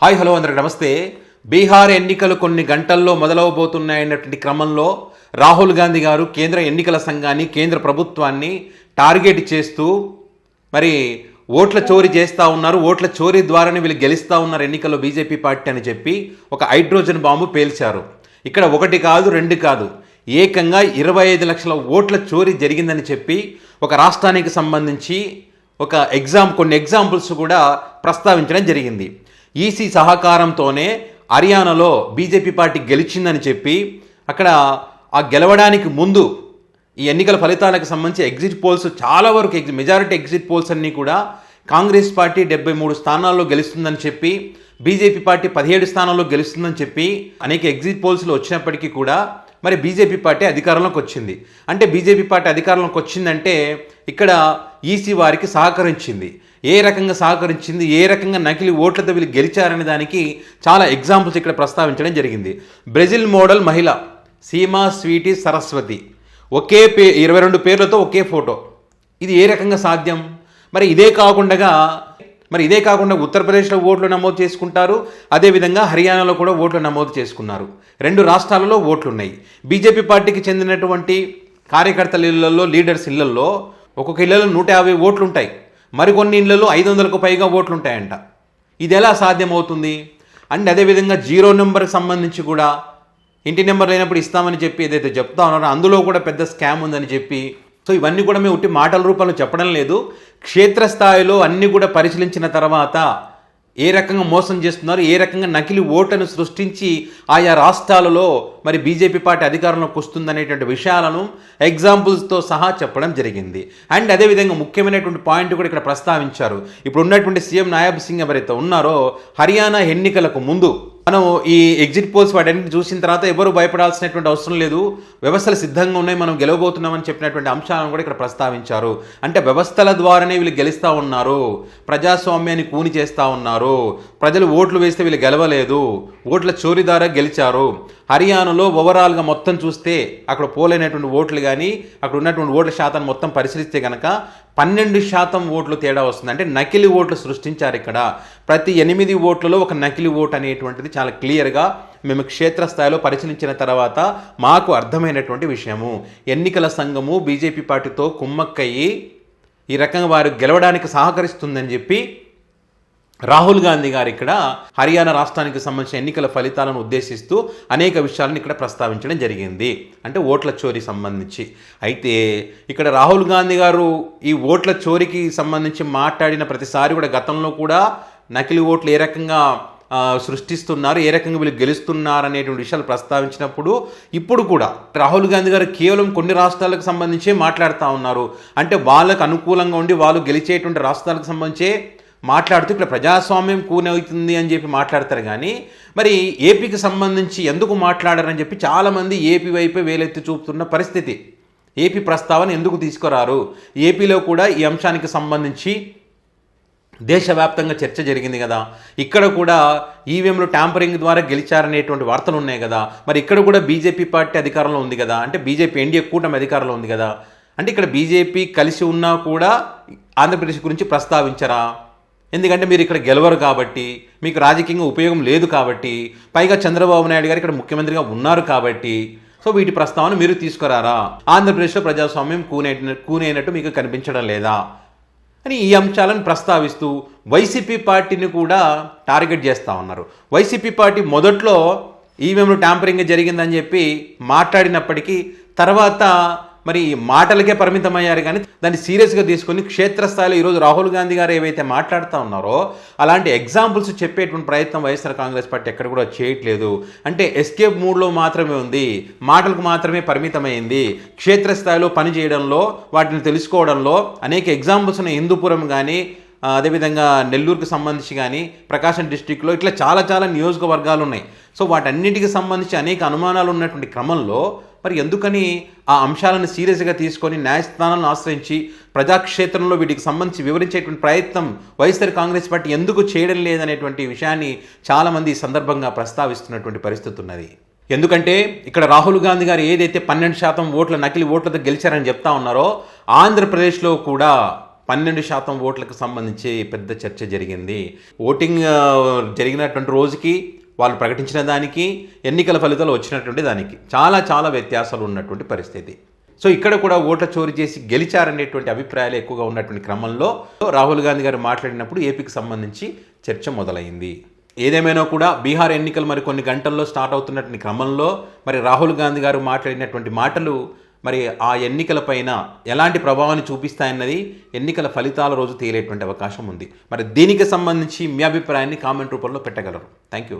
Hi hello అందరికి నమస్తే. బీహార్ ఎన్నికలు కొన్ని గంటల్లో మొదలవబోతున్నాయన్నటువంటి క్రమంలో రాహుల్ గాంధీ గారు కేంద్ర ఎన్నికల సంఘాన్ని, కేంద్ర ప్రభుత్వాన్ని టార్గెట్ చేస్తూ మరి ఓట్ల చోరీ చేస్తూ ఉన్నారు, ఓట్ల చోరీ ద్వారానే వీళ్ళు గెలుస్తూ ఉన్నారు ఎన్నికల్లో బీజేపీ పార్టీ అని చెప్పి ఒక హైడ్రోజన్ బాంబు పేల్చారు. ఇక్కడ ఒకటి కాదు, రెండు కాదు, ఏకంగా 25 లక్షల ఓట్ల చోరీ జరిగిందని చెప్పి ఒక రాష్ట్రానికి సంబంధించి కొన్ని ఎగ్జాంపుల్స్ కూడా ప్రస్తావించడం జరిగింది. ఈసీ సహకారంతోనే హర్యానాలో బీజేపీ పార్టీ గెలిచిందని చెప్పి అక్కడ ఆ గెలవడానికి ముందు ఈ ఎన్నికల ఫలితాలకు సంబంధించి ఎగ్జిట్ పోల్స్ చాలా వరకు మెజారిటీ ఎగ్జిట్ పోల్స్ అన్నీ కూడా కాంగ్రెస్ పార్టీ 73 స్థానాల్లో గెలుస్తుందని చెప్పి, బీజేపీ పార్టీ 17 స్థానాల్లో గెలుస్తుందని చెప్పి అనేక ఎగ్జిట్ పోల్స్లో వచ్చినప్పటికీ కూడా మరి బీజేపీ పార్టీ అధికారంలోకి వచ్చింది. అంటే బీజేపీ పార్టీ అధికారంలోకి వచ్చిందంటే ఇక్కడ ఈసీ వారికి సహకరించింది. ఏ రకంగా సహకరించింది, ఏ రకంగా నకిలీ ఓట్లతో వీళ్ళు గెలిచారనే దానికి చాలా ఎగ్జాంపుల్స్ ఇక్కడ ప్రస్తావించడం జరిగింది. బ్రెజిల్ మోడల్ మహిళ సీమా స్వీటీ సరస్వతి, 22 పేర్లతో ఒకే ఫోటో. ఇది ఏ రకంగా సాధ్యం? మరి ఇదే కాకుండా ఉత్తరప్రదేశ్లో ఓట్లు నమోదు చేసుకుంటారు, అదేవిధంగా హర్యానాలో కూడా ఓట్లు నమోదు చేసుకున్నారు. 2 రాష్ట్రాలలో ఓట్లున్నాయి. బీజేపీ పార్టీకి చెందినటువంటి కార్యకర్తల ఇళ్లలో, లీడర్స్ ఇళ్లలో ఒక్కొక్క ఇళ్లలో 150 ఓట్లు ఉంటాయి, మరికొన్ని ఇళ్లలో 500కు పైగా ఓట్లు ఉంటాయంట. ఇది ఎలా సాధ్యమవుతుంది? అండ్ అదేవిధంగా 0 నెంబర్కి సంబంధించి కూడా ఇంటి నెంబర్ లేనప్పుడు ఇస్తామని చెప్పి ఏదైతే చెప్తా ఉన్నారో అందులో కూడా పెద్ద స్కామ్ ఉందని చెప్పి, సో ఇవన్నీ కూడా మేము ఉట్టి మాటల రూపంలో చెప్పడం లేదు, క్షేత్రస్థాయిలో అన్నీ కూడా పరిశీలించిన తర్వాత ఏ రకంగా మోసం చేస్తున్నారు, ఏ రకంగా నకిలీ ఓట్లను సృష్టించి ఆయా రాష్ట్రాలలో మరి బీజేపీ పార్టీ అధికారంలోకి వస్తుందనేటువంటి విషయాలను ఎగ్జాంపుల్స్తో సహా చెప్పడం జరిగింది. అండ్ అదేవిధంగా ముఖ్యమైనటువంటి పాయింట్ కూడా ఇక్కడ ప్రస్తావించారు. ఇప్పుడు ఉన్నటువంటి సీఎం నాయబ్ సింగ్ ఎవరైతే ఉన్నారో, హర్యానా ఎన్నికలకు ముందు మనం ఈ ఎగ్జిట్ పోల్స్ వాటన్నింటిని చూసిన తర్వాత ఎవరు భయపడాల్సినటువంటి అవసరం లేదు, వ్యవస్థలు సిద్ధంగా ఉన్నాయి, మనం గెలవబోతున్నామని చెప్పినటువంటి అంశాలను కూడా ఇక్కడ ప్రస్తావించారు. అంటే వ్యవస్థల ద్వారానే వీళ్ళు గెలుస్తూ ఉన్నారు, ప్రజాస్వామ్యాన్ని కూని చేస్తూ ఉన్నారు, ప్రజలు ఓట్లు వేస్తే వీళ్ళు గెలవలేదు, ఓట్ల చోరీ ద్వారా గెలిచారు. హర్యానాలో ఓవరాల్గా మొత్తం చూస్తే అక్కడ పోలైనటువంటి ఓట్లు కానీ అక్కడ ఉన్నటువంటి ఓట్ల శాతాన్ని మొత్తం పరిశీలిస్తే కనుక 12% ఓట్లు తేడా వస్తుంది. అంటే నకిలీ ఓట్లు సృష్టించారు. ఇక్కడ ప్రతి 8 ఓట్లలో ఒక నకిలీ ఓటు అనేటువంటిది చాలా క్లియర్గా మేము క్షేత్రస్థాయిలో పరిశీలించిన తర్వాత మాకు అర్థమైనటువంటి విషయము. ఎన్నికల సంఘము బీజేపీ పార్టీతో కుమ్మక్కయ్యి ఈ రకంగా వారు గెలవడానికి సహకరిస్తుందని చెప్పి రాహుల్ గాంధీ గారు ఇక్కడ హర్యానా రాష్ట్రానికి సంబంధించిన ఎన్నికల ఫలితాలను ఉద్దేశిస్తూ అనేక విషయాలను ఇక్కడ ప్రస్తావించడం జరిగింది, అంటే ఓట్ల చోరీ సంబంధించి. అయితే ఇక్కడ రాహుల్ గాంధీ గారు ఈ ఓట్ల చోరీకి సంబంధించి మాట్లాడిన ప్రతిసారి కూడా గతంలో కూడా నకిలీ ఓట్లు ఏ రకంగా సృష్టిస్తున్నారు, ఏ రకంగా వీళ్ళు గెలుస్తున్నారు అనేటువంటి విషయాలు ప్రస్తావించినప్పుడు ఇప్పుడు కూడా రాహుల్ గాంధీ గారు కేవలం కొన్ని రాష్ట్రాలకు సంబంధించే మాట్లాడుతూ ఉన్నారు. అంటే వాళ్ళకు అనుకూలంగా ఉండి వాళ్ళు గెలిచేటువంటి రాష్ట్రాలకు సంబంధించే మాట్లాడుతూ ఇక్కడ ప్రజాస్వామ్యం కూనవుతుంది అని చెప్పి మాట్లాడతారు. కానీ మరి ఏపీకి సంబంధించి ఎందుకు మాట్లాడారని చెప్పి చాలామంది ఏపీ వైపే వేలెత్తి చూపుతున్న పరిస్థితి. ఏపీ ప్రస్తావన ఎందుకు తీసుకురారు? ఏపీలో కూడా ఈ అంశానికి సంబంధించి దేశవ్యాప్తంగా చర్చ జరిగింది కదా, ఇక్కడ కూడా ఈవీఎంలు ట్యాంపరింగ్ ద్వారా గెలిచారనేటువంటి వార్తలు ఉన్నాయి కదా, మరి ఇక్కడ కూడా బీజేపీ పార్టీ అధికారంలో ఉంది కదా, అంటే బీజేపీ ఎన్డీఏ కూటమి అధికారంలో ఉంది కదా, అంటే ఇక్కడ బీజేపీ కలిసి ఉన్నా కూడా ఆంధ్రప్రదేశ్ గురించి ప్రస్తావించరా? ఎందుకంటే మీరు ఇక్కడ గెలవరు కాబట్టి, మీకు రాజకీయంగా ఉపయోగం లేదు కాబట్టి, పైగా చంద్రబాబు నాయుడు గారు ఇక్కడ ముఖ్యమంత్రిగా ఉన్నారు కాబట్టి, సో వీటి ప్రస్తావన మీరు తీసుకురారా? ఆంధ్రప్రదేశ్లో ప్రజాస్వామ్యం కూనైనట్టు మీకు కనిపించడం లేదా అని ఈ అంశాలను ప్రస్తావిస్తూ వైసీపీ పార్టీని కూడా టార్గెట్ చేస్తూ ఉన్నారు. వైసీపీ పార్టీ మొదట్లో ఈవీఎంలో ట్యాంపరింగ్ జరిగిందని చెప్పి మాట్లాడినప్పటికీ తర్వాత మరి మాటలకే పరిమితమయ్యారు, కానీ దాన్ని సీరియస్గా తీసుకొని క్షేత్రస్థాయిలో ఈరోజు రాహుల్ గాంధీ గారు ఏవైతే మాట్లాడుతూ ఉన్నారో అలాంటి ఎగ్జాంపుల్స్ చెప్పేటువంటి ప్రయత్నం వైఎస్ఆర్ కాంగ్రెస్ పార్టీ ఎక్కడ కూడా చేయట్లేదు. అంటే ఎస్కేప్ మూడ్లో మాత్రమే ఉంది, మాటలకు మాత్రమే పరిమితమైంది. క్షేత్రస్థాయిలో పనిచేయడంలో, వాటిని తెలుసుకోవడంలో అనేక ఎగ్జాంపుల్స్ హిందూపురం కానీ, అదేవిధంగా నెల్లూరుకు సంబంధించి కానీ, ప్రకాశం డిస్టిక్లో ఇట్లా చాలా నియోజకవర్గాలు ఉన్నాయి. సో వాటన్నిటికి సంబంధించి అనేక అనుమానాలు ఉన్నటువంటి క్రమంలో మరి ఎందుకని ఆ అంశాలను సీరియస్గా తీసుకొని న్యాయస్థానాలను ఆశ్రయించి ప్రజాక్షేత్రంలో వీటికి సంబంధించి వివరించేటువంటి ప్రయత్నం వైఎస్ఆర్ కాంగ్రెస్ పార్టీ ఎందుకు చేయడం లేదనేటువంటి విషయాన్ని చాలామంది ఈ సందర్భంగా ప్రస్తావిస్తున్నటువంటి పరిస్థితి ఉన్నది. ఎందుకంటే ఇక్కడ రాహుల్ గాంధీ గారు ఏదైతే 12% ఓట్ల నకిలీ ఓట్లతో గెలిచారని చెప్తా ఉన్నారో, ఆంధ్రప్రదేశ్లో కూడా 12% ఓట్లకు సంబంధించి పెద్ద చర్చ జరిగింది. ఓటింగ్ జరిగినటువంటి రోజుకి వాళ్ళు ప్రకటించిన దానికి ఎన్నికల ఫలితాలు వచ్చినటువంటి దానికి చాలా వ్యత్యాసాలు ఉన్నటువంటి పరిస్థితి. సో ఇక్కడ కూడా ఓట్ల చోరీ చేసి గెలిచారనేటువంటి అభిప్రాయాలు ఎక్కువగా ఉన్నటువంటి క్రమంలో రాహుల్ గాంధీ గారు మాట్లాడినప్పుడు ఏపీకి సంబంధించి చర్చ మొదలైంది. ఏదేమైనా కూడా బీహార్ ఎన్నికలు మరి కొన్ని గంటల్లో స్టార్ట్ అవుతున్నటువంటి క్రమంలో మరి రాహుల్ గాంధీ గారు మాట్లాడినటువంటి మాటలు మరి ఆ ఎన్నికల పైన ఎలాంటి ప్రభావాన్ని చూపిస్తాయన్నది ఎన్నికల ఫలితాల రోజు తేలేటువంటి అవకాశం ఉంది. మరి దీనికి సంబంధించి మీ అభిప్రాయాన్ని కామెంట్ రూపంలో పెట్టగలరు. Thank you.